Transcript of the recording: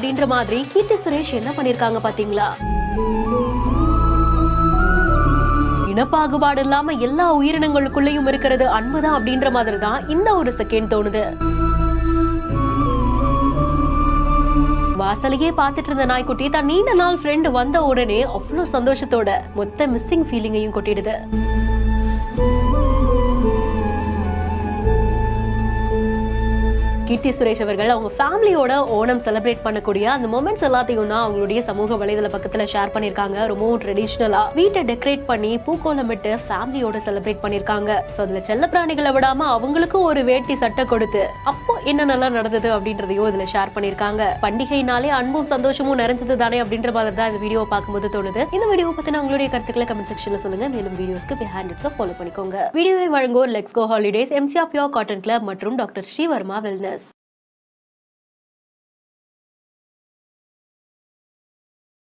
அப்படின்ற மாதிரி கீர்த்தி சுரேஷ் என்ன பண்ணிருக்காங்க பாத்தீங்களா? இனப்பாகுபாடு இல்லாம எல்லா உயிரினங்களுக்குள்ளயும் இருக்கிறது அன்புதான் அப்படின்ற மாதிரி தான் இந்த ஒரு செகண்ட் தோணுது. வாசலையே பாத்துட்டு இருந்த நாய்க்குட்டி தான் நீண்ட நாள் ஃப்ரெண்ட் வந்த உடனே அவ்வளவு சந்தோஷத்தோட மொத்த மிஸ்ஸிங் ஃபீலிங்கையும் கொட்டிடுது. கீர்த்தி சுரேஷ் அவர்கள் அவங்க ஃபேமிலியோட ஓணம் செலிப்ரேட் பண்ணக்கூடிய அந்த மொமெண்ட்ஸ் எல்லாத்தையும் தான் அவங்களுடைய சமூக வலைதள பக்கத்துல ஷேர் பண்ணிருக்காங்க. ரொம்பவும் ட்ரெடிஷனலா வீட்டை டெக்கரேட் பண்ணி பூக்கோலமிட்டு ஃபேமிலியோட செலிப்ரேட் பண்ணிருக்காங்க. சோ அதுல செல்ல பிராணிகளை விடாம அவங்களுக்கும் ஒரு வேட்டி சட்டை கொடுத்து அப்போ என்ன நல்லா நடந்தது அப்படின்றதையும் இதுல ஷேர் பண்ணிருக்காங்க. பண்டிகைனாலே அன்பும் சந்தோஷமும் நிறைஞ்சது தானே அப்படின்ற மாதிரி தான் இந்த வீடியோ பார்க்கும்போது தோணுது. இந்த வீடியோ பத்தின உங்களுடைய கருத்துக்களை கமெண்ட் செக்ஷன்ல சொல்லுங்க. மேலும் வீடியோஸ்க்கு பிஹைண்ட் இட்ஸை ஃபாலோ பண்ணிக்கோங்க. வீடியோவை வழங்குவோர் let's go holidays, MCR pure cotton club மற்றும் டாக்டர் ஸ்ரீவர்மா வெல்னஸ்.